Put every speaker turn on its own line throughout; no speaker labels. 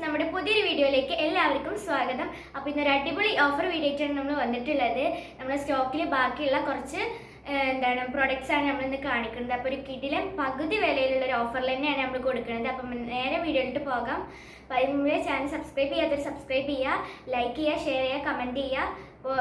നമ്മുടെ പുതിയൊരു വീഡിയോയിലേക്ക് എല്ലാവർക്കും സ്വാഗതം. അപ്പോൾ ഇന്നൊരു അടിപൊളി ഓഫർ വീഡിയോ ആയിട്ടാണ് നമ്മൾ വന്നിട്ടുള്ളത്. നമ്മുടെ സ്റ്റോക്കിൽ ബാക്കിയുള്ള കുറച്ച് പ്രൊഡക്ട്സ് ആണ് നമ്മൾ ഇന്ന് കാണിക്കുന്നത്. അപ്പോൾ ഒരു കിടിലൻ പകുതി വിലയിലുള്ള ഒരു ഓഫറിൽ തന്നെയാണ് നമ്മൾ കൊടുക്കുന്നത്. അപ്പം നേരെ വീഡിയോയിലോട്ട് പോകാം. അപ്പോൾ അതിന് മുമ്പേ ചാനൽ സബ്സ്ക്രൈബ് ചെയ്യാത്തവർ സബ്സ്ക്രൈബ് ചെയ്യുക, ലൈക്ക് ചെയ്യുക, ഷെയർ ചെയ്യുക, കമൻറ്റ് ചെയ്യുക. അപ്പോൾ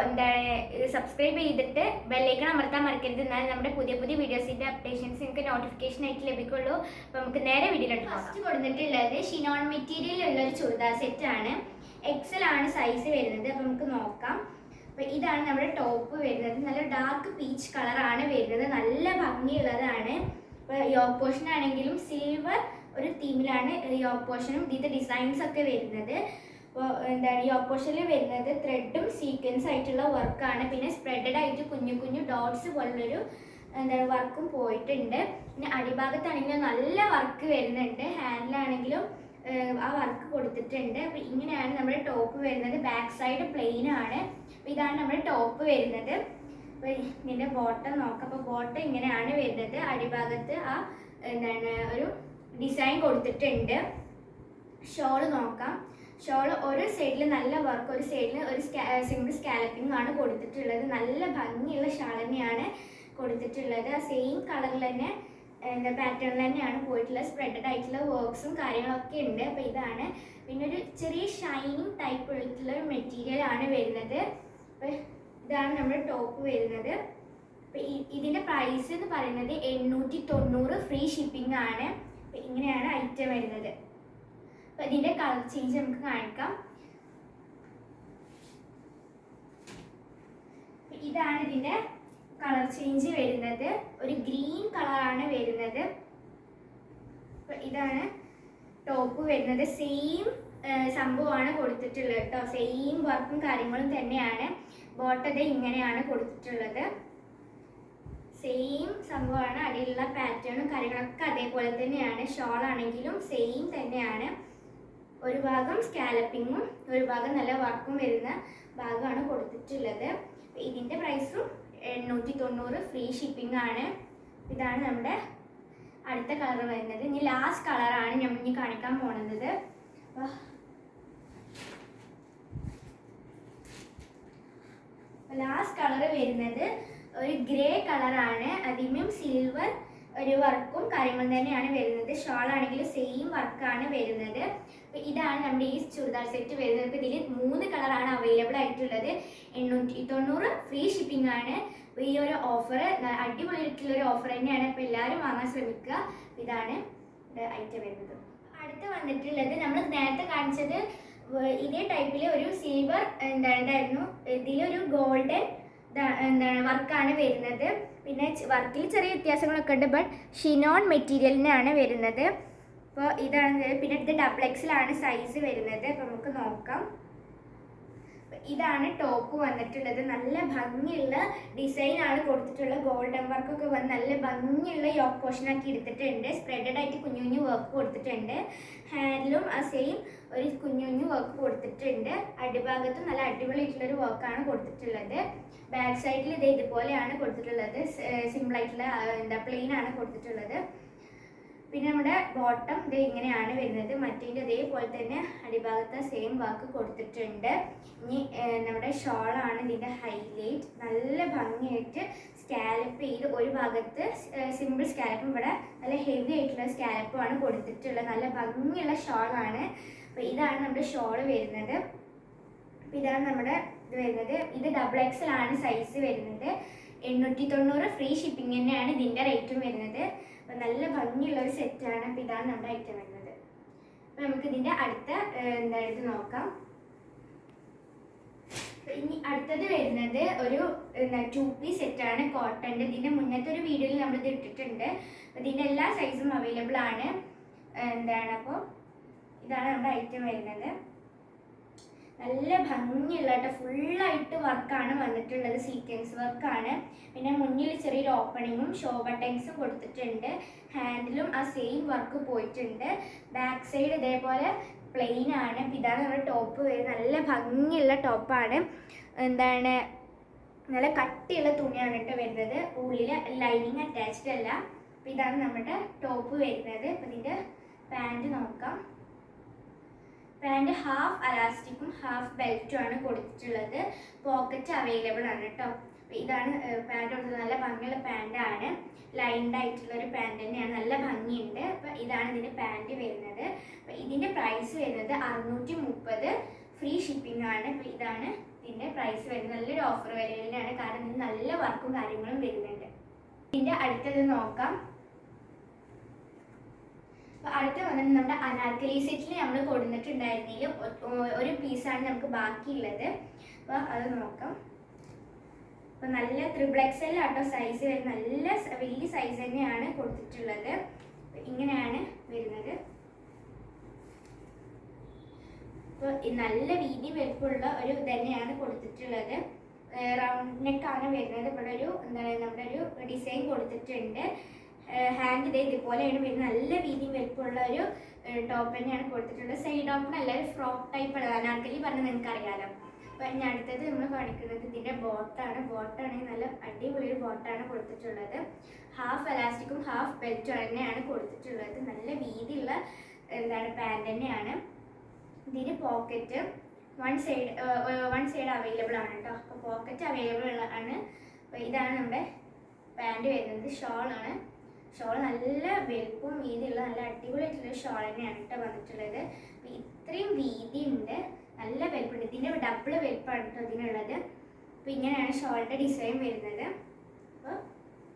സബ്സ്ക്രൈബ് ചെയ്തിട്ട് ബെല്ലൈക്കൺ അമർത്താൻ മറക്കരുത്. എന്നാലും നമ്മുടെ പുതിയ പുതിയ വീഡിയോസിൻ്റെ അപ്ഡേഷൻസ് നിങ്ങൾക്ക് നോട്ടിഫിക്കേഷൻ ആയിട്ട് ലഭിക്കുള്ളൂ. അപ്പോൾ നമുക്ക് നേരെ വീഡിയോയിലോട്ട് ഫസ്റ്റ് കൊടുത്തിട്ടുള്ളത് ഷിനോൺ മെറ്റീരിയലുള്ള ഒരു ചുരിദാർ സെറ്റാണ്. എക്സൽ ആണ് സൈസ് വരുന്നത്. അപ്പോൾ നമുക്ക് നോക്കാം. അപ്പോൾ ഇതാണ് നമ്മുടെ ടോപ്പ് വരുന്നത്. നല്ല ഡാർക്ക് പീച്ച് കളറാണ് വരുന്നത്. നല്ല ഭംഗിയുള്ളതാണ്. ഇപ്പോൾ യോക്ക് പോർഷൻ ആണെങ്കിലും സിൽവർ ഒരു തീമിലാണ് യോക്ക് പോർഷനും ഇതിൻ്റെ ഡിസൈൻസ് ഒക്കെ വരുന്നത്. അപ്പോൾ യോക്ക് പോർഷനിൽ വരുന്നത് ത്രെഡും സീക്വൻസ് ആയിട്ടുള്ള വർക്കാണ്. പിന്നെ സ്പ്രെഡഡ് ആയിട്ട് കുഞ്ഞു കുഞ്ഞു ഡോട്ട്സ് പോലുള്ളൊരു വർക്കും പോയിട്ടുണ്ട്. പിന്നെ അടിഭാഗത്താണെങ്കിലും നല്ല വർക്ക് വരുന്നുണ്ട്. ഹാൻഡിലാണെങ്കിലും ആ വർക്ക് കൊടുത്തിട്ടുണ്ട്. അപ്പോൾ ഇങ്ങനെയാണ് നമ്മുടെ ടോപ്പ് വരുന്നത്. ബാക്ക് സൈഡ് പ്ലെയിൻ ആണ്. അപ്പോൾ ഇതാണ് നമ്മുടെ ടോപ്പ് വരുന്നത്. അപ്പോൾ ഇതിൻ്റെ ബോട്ടം നോക്കാം. അപ്പോൾ ബോട്ടം ഇങ്ങനെയാണ് വരുന്നത്. അടിഭാഗത്ത് ആ ഒരു ഡിസൈൻ കൊടുത്തിട്ടുണ്ട്. ഷോള് നോക്കാം. ഷോള് ഒരു സൈഡിൽ നല്ല വർക്ക്, ഒരു സൈഡിൽ ഒരു സിമ്പിൾ സ്കാലപ്പിംഗ് ആണ് കൊടുത്തിട്ടുള്ളത്. നല്ല ഭംഗിയുള്ള ഷാൾ തന്നെയാണ് കൊടുത്തിട്ടുള്ളത്. ആ സെയിം കളറിൽ തന്നെ പാറ്റേണിൽ തന്നെയാണ് പോയിട്ടുള്ളത്. സ്പ്രെഡഡ് ആയിട്ടുള്ള വർക്ക്സും കാര്യങ്ങളൊക്കെ ഉണ്ട്. അപ്പോൾ ഇതാണ്. പിന്നെ ഒരു ചെറിയ ഷൈനിങ് ടൈപ്പ് ഉള്ള ഒരു മെറ്റീരിയൽ ആണ് വരുന്നത്. അപ്പോൾ ഇതാണ് നമ്മുടെ ടോപ്പ് വരുന്നത്. അപ്പോൾ ഇതിൻ്റെ പ്രൈസ് എന്ന് പറയുന്നത് 890 ഫ്രീ ഷിപ്പിംഗ് ആണ്. അപ്പോൾ ഇങ്ങനെയാണ് ഐറ്റം വരുന്നത്. അപ്പോൾ ഇതിൻ്റെ കളർ ചേഞ്ച് നമുക്ക് കാണിക്കാം. ഇതാണ് ഇതിൻ്റെ കളർ ചേഞ്ച് വരുന്നത്. ഒരു ഗ്രീൻ കളറാണ് വരുന്നത്. അപ്പോൾ ഇതാണ് ടോപ്പ് വരുന്നത്. സെയിം സംഭവമാണ് കൊടുത്തിട്ടുള്ളത് കേട്ടോ. സെയിം വർക്കും കാര്യങ്ങളും തന്നെയാണ്. ബോട്ടത് ഇങ്ങനെയാണ് കൊടുത്തിട്ടുള്ളത്. സെയിം സംഭവമാണ്. അടിയിലുള്ള പാറ്റേണും കാര്യങ്ങളൊക്കെ അതേപോലെ തന്നെയാണ്. ഷോൾ ആണെങ്കിലും സെയിം തന്നെയാണ്. ഒരു ഭാഗം സ്കാലപ്പിങ്ങും ഒരു ഭാഗം നല്ല വർക്കും വരുന്ന ഭാഗമാണ് കൊടുത്തിട്ടുള്ളത്. ഇതിൻ്റെ പ്രൈസും 890 ഫ്രീ ഷിപ്പിംഗ് ആണ്. ഇതാണ് നമ്മുടെ അടുത്ത കളർ വരുന്നത്. ഇനി ലാസ്റ്റ് കളറാണ് നമ്മൾ ഇനി കാണിക്കാൻ പോകുന്നത്. ലാസ്റ്റ് കളർ വരുന്നത് ഒരു ഗ്രേ കളറാണ്. അതിലും സിൽവർ ഒരു വർക്കും കാര്യങ്ങളും തന്നെയാണ് വരുന്നത്. ഷോൾ ആണെങ്കിൽ സെയിം വർക്കാണ് വരുന്നത്. അപ്പോൾ ഇതാണ് നമ്മുടെ ഈ ചുരിദാർ സെറ്റ് വരുന്നത്. ഇപ്പോൾ ഇതിൽ 3 കളറാണ് അവൈലബിൾ ആയിട്ടുള്ളത്. 890 ഫ്രീ ഷിപ്പിംഗ് ആണ്. അപ്പോൾ ഈ ഒരു ഓഫർ അടിപൊളിയായിട്ടുള്ളൊരു ഓഫർ തന്നെയാണ്. അപ്പോൾ എല്ലാവരും വാങ്ങാൻ ശ്രമിക്കുക. ഇതാണ് ഐറ്റം വരുന്നത്. അടുത്ത് വന്നിട്ടുള്ളത് നമ്മൾ നേരത്തെ കാണിച്ചത് ഇതേ ടൈപ്പിൽ ഒരു സിൽവർ ഇതായിരുന്നു. ഇതിലൊരു ഗോൾഡൻ വർക്കാണ് വരുന്നത്. പിന്നെ വർക്കിൽ ചെറിയ വ്യത്യാസങ്ങളൊക്കെ ഉണ്ട്. ബട്ട് ഷിനോൺ മെറ്റീരിയലിനാണ് വരുന്നത്. അപ്പോൾ ഇതാണ്. പിന്നെ ഇത് ഡബിൾ എക്സിലാണ് സൈസ് വരുന്നത്. അപ്പോൾ നമുക്ക് നോക്കാം. ഇതാണ് ടോപ്പ് വന്നിട്ടുള്ളത്. നല്ല ഭംഗിയുള്ള ഡിസൈനാണ് കൊടുത്തിട്ടുള്ളത്. ഗോൾഡൻ വർക്കൊക്കെ വന്ന് നല്ല ഭംഗിയുള്ള യോക്ക് പോർഷനാക്കി എടുത്തിട്ടുണ്ട്. സ്പ്രെഡഡ് ആയിട്ട് കുഞ്ഞു കുഞ്ഞു വർക്ക് കൊടുത്തിട്ടുണ്ട്. ഹാൻഡിലും ആ സെയിം ഒരു കുഞ്ഞു കുഞ്ഞു വർക്ക് കൊടുത്തിട്ടുണ്ട്. അടിഭാഗത്തും നല്ല അടിപൊളിയായിട്ടുള്ളൊരു വർക്കാണ് കൊടുത്തിട്ടുള്ളത്. ബാക്ക് സൈഡിൽ ഇതുപോലെയാണ് കൊടുത്തിട്ടുള്ളത്. സിമ്പിളായിട്ടുള്ള പ്ലെയിൻ ആണ് കൊടുത്തിട്ടുള്ളത്. പിന്നെ നമ്മുടെ ബോട്ടം ഇങ്ങനെയാണ് വരുന്നത്. മറ്റേൻ്റെ അതേപോലെ തന്നെ അടിഭാഗത്ത് സെയിം വർക്ക് കൊടുത്തിട്ടുണ്ട്. ഇനി നമ്മുടെ ഷോളാണ് ഇതിൻ്റെ ഹൈലൈറ്റ്. നല്ല ഭംഗിയായിട്ട് സ്കാലപ്പ് ചെയ്ത് ഒരു ഭാഗത്ത് സിമ്പിൾ സ്കാലപ്പും ഇവിടെ നല്ല ഹെവി ആയിട്ടുള്ള സ്കാലപ്പുമാണ് കൊടുത്തിട്ടുള്ളത്. നല്ല ഭംഗിയുള്ള ഷോളാണ്. അപ്പോൾ ഇതാണ് നമ്മുടെ ഷോൾ വരുന്നത്. അപ്പോൾ ഇതാണ് നമ്മുടെ ഇത് വരുന്നത്. ഇത് ഡബിൾ എക്സൽ ആണ് സൈസ് വരുന്നത്. 890 ഫ്രീ ഷിപ്പിംഗ് തന്നെയാണ് ഇതിൻ്റെ റേറ്റും വരുന്നത്. അപ്പോൾ നല്ല ഭംഗിയുള്ള ഒരു സെറ്റാണ്. അപ്പോൾ ഇതാണ് നമ്മുടെ ഐറ്റം വരുന്നത്. അപ്പോൾ നമുക്ക് ഇതിൻ്റെ അടുത്ത ഇത് നോക്കാം. ഇനി അടുത്തത് വരുന്നത് ഒരു 2 പീസ് സെറ്റാണ് കോട്ടൻ്റെ. ഇതിൻ്റെ മുന്നത്തെ ഒരു വീഡിയോയിൽ നമ്മളിത് ഇട്ടിട്ടുണ്ട്. അപ്പോൾ ഇതിൻ്റെ എല്ലാ സൈസും അവൈലബിൾ ആണ്. അപ്പോൾ ഇതാണ് നമ്മുടെ ഐറ്റം വരുന്നത്. നല്ല ഭംഗിയുള്ള ഫുള്ളായിട്ട് വർക്കാണ് വന്നിട്ടുള്ളത്. സീക്വൻസ് വർക്കാണ്. പിന്നെ മുന്നിൽ ചെറിയൊരു ഓപ്പണിങ്ങും ഷോ ബട്ടൺസും കൊടുത്തിട്ടുണ്ട്. ഹാൻഡിലും ആ സെയിം വർക്ക് പോയിട്ടുണ്ട്. ബാക്ക് സൈഡ് ഇതേപോലെ പ്ലെയിൻ ആണ്. ഇതാണ് നമ്മുടെ ടോപ്പ് വരുന്നത്. നല്ല ഭംഗിയുള്ള ടോപ്പാണ്. നല്ല കട്ടിയുള്ള തുണിയാണ് കേട്ടോ വരുന്നത്. ഉള്ളിൽ ലൈനിങ് അറ്റാച്ച്ഡ് അല്ല. അപ്പോൾ ഇതാണ് നമ്മുടെ ടോപ്പ് വരുന്നത്. അപ്പോൾ ഇതിൻ്റെ പാൻറ് നോക്കാം. പാൻറ് ഹാഫ് അലാസ്റ്റിക്കും ഹാഫ് ബെൽറ്റും ആണ് കൊടുത്തിട്ടുള്ളത്. പോക്കറ്റ് അവൈലബിൾ ആണ് കേട്ടോ. ഇതാണ് പാൻറ് കൊടുത്തത്. നല്ല ഭംഗിയുള്ള പാൻറ്റാണ്, ലൈൻഡ് ആയിട്ടുള്ള ഒരു പാൻറ് തന്നെയാണ്, നല്ല ഭംഗിയുണ്ട്. അപ്പോൾ ഇതാണ് ഇതിൻ്റെ പാൻറ് വരുന്നത്. അപ്പോൾ ഇതിൻ്റെ പ്രൈസ് വരുന്നത് 630, ഫ്രീ ഷിപ്പിംഗ് ആണ്. അപ്പോൾ ഇതാണ് ഇതിൻ്റെ പ്രൈസ് വരുന്നത്. നല്ലൊരു ഓഫർ വിലയിലാണ്, കാരണം ഇതിന് നല്ല വർക്കും കാര്യങ്ങളും വരുന്നുണ്ട്. ഇതിൻ്റെ അടുത്തത് നോക്കാം. അപ്പോൾ അടുത്ത വന്നിട്ട് നമ്മുടെ അനാർക്കലി സെറ്റിൽ നമ്മൾ കൊടുത്തിട്ടുണ്ടായിരുന്നെങ്കിൽ ഒരു പീസാണ് നമുക്ക് ബാക്കിയുള്ളത്. അപ്പോൾ അത് നോക്കാം. അപ്പോൾ നല്ല XXL ആട്ടോ സൈസ് വരുന്നത്, നല്ല വലിയ സൈസ് തന്നെയാണ് കൊടുത്തിട്ടുള്ളത്. ഇങ്ങനെയാണ് വരുന്നത്. അപ്പോൾ നല്ല വീതി വലുപ്പമുള്ള ഒരു തന്നെയാണ് കൊടുത്തിട്ടുള്ളത്. റൗണ്ട് നെക്കാണ് വരുന്നത്. ഇവിടെ ഒരു നമ്മുടെ ഒരു ഡിസൈൻ കൊടുത്തിട്ടുണ്ട്. ഹാൻഡ് ഇതുപോലെയാണ് വരുന്നത്. നല്ല വീതി വലുപ്പമുള്ള ഒരു ടോപ്പ് തന്നെയാണ് കൊടുത്തിട്ടുള്ളത്. സൈഡ് ഓപ്പണല്ല, ഒരു ഫ്രോക്ക് ടൈപ്പ് അനാർക്കലി പറഞ്ഞാൽ നിങ്ങൾക്ക് അറിയാലോ. അപ്പോൾ ഇനി അടുത്തത് നമ്മൾ കാണിക്കുന്നത് ഇതിൻ്റെ ബോട്ടാണെങ്കിൽ നല്ല അടിപൊളി ഒരു ബോട്ടാണ് കൊടുത്തിട്ടുള്ളത്. ഹാഫ് എലാസ്റ്റിക്കും ഹാഫ് ബെൽറ്റും തന്നെയാണ് കൊടുത്തിട്ടുള്ളത്. നല്ല വീതിയുള്ള പാൻറ് തന്നെയാണ്. ഇതിന് പോക്കറ്റ് വൺ സൈഡ് അവൈലബിൾ ആണ് കേട്ടോ. അപ്പോൾ പോക്കറ്റ് അവൈലബിൾ ആണ്. അപ്പോൾ ഇതാണ് നമ്മുടെ പാൻറ് വരുന്നത്. ഷോളാണ്. ഷോൾ നല്ല വലുപ്പവും വീതിയുള്ള നല്ല അടിപൊളിയായിട്ടുള്ള ഷോൾ തന്നെയാണ് കേട്ടോ വന്നിട്ടുള്ളത്. അപ്പോൾ ഇത്രയും വീതിയുണ്ട്, നല്ല വലുപ്പമുണ്ട്. ഇതിൻ്റെ ഡബിൾ വലുപ്പമാണ് കേട്ടോ ഇതിനുള്ളത്. അപ്പോൾ ഇങ്ങനെയാണ് ഷോളിൻ്റെ ഡിസൈൻ വരുന്നത്. അപ്പോൾ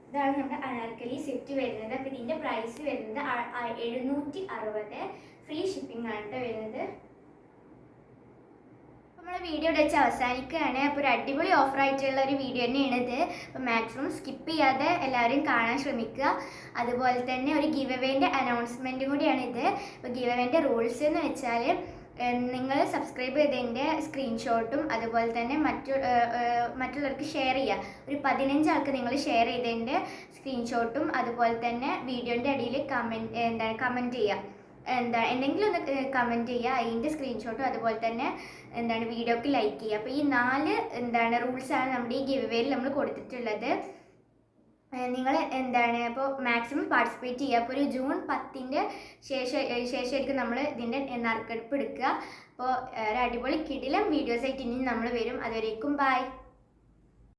ഇതാണ് നമ്മുടെ അനാർക്കലി സെറ്റ് വരുന്നത്. അപ്പോൾ ഇതിൻ്റെ പ്രൈസ് വരുന്നത് 760, ഫ്രീ ഷിപ്പിംഗ് ആണ് കേട്ടോ വരുന്നത്. നമ്മുടെ വീഡിയോ വെച്ച് അവസാനിക്കുകയാണ്. അപ്പോൾ ഒരു അടിപൊളി ഓഫർ ആയിട്ടുള്ള ഒരു വീഡിയോ തന്നെയാണ് ഇത്. അപ്പോൾ മാക്സിമം സ്കിപ്പ് ചെയ്യാതെ എല്ലാവരും കാണാൻ ശ്രമിക്കുക. അതുപോലെ തന്നെ ഒരു ഗിവ് അവേൻ്റെ അനൗൺസ്മെൻറ്റും കൂടിയാണ് ഇത്. അപ്പോൾ ഗിവ് അവേൻ്റെ റൂൾസ് എന്ന് വെച്ചാൽ നിങ്ങൾ സബ്സ്ക്രൈബ് ചെയ്തതിൻ്റെ സ്ക്രീൻഷോട്ടും അതുപോലെ തന്നെ മറ്റുള്ളവർക്ക് ഷെയർ ചെയ്യുക. ഒരു 15 ആൾക്ക് നിങ്ങൾ ഷെയർ ചെയ്തതിൻ്റെ സ്ക്രീൻഷോട്ടും അതുപോലെ തന്നെ വീഡിയോൻ്റെ അടിയിൽ കമൻറ്റ് ചെയ്യുക. എന്തെങ്കിലും ഒന്ന് കമൻറ്റ് ചെയ്യുക, അതിൻ്റെ സ്ക്രീൻഷോട്ടും അതുപോലെ തന്നെ വീഡിയോക്ക് ലൈക്ക് ചെയ്യുക. അപ്പോൾ ഈ 4 റൂൾസാണ് നമ്മുടെ ഈ ഗിവ് അവേയിൽ നമ്മൾ കൊടുത്തിട്ടുള്ളത്. നിങ്ങൾ അപ്പോൾ മാക്സിമം പാർട്ടിസിപ്പേറ്റ് ചെയ്യുക. അപ്പോൾ ഒരു ജൂൺ 10-ൻ്റെ ശേഷമായിരിക്കും നമ്മൾ ഇതിൻ്റെ നറുക്കെടുപ്പ് എടുക്കുക. അപ്പോൾ ഒരു അടിപൊളി കിടിലം വീഡിയോസായിട്ട് ഇനി നമ്മൾ വരും. അതുവരേക്കും ബൈ.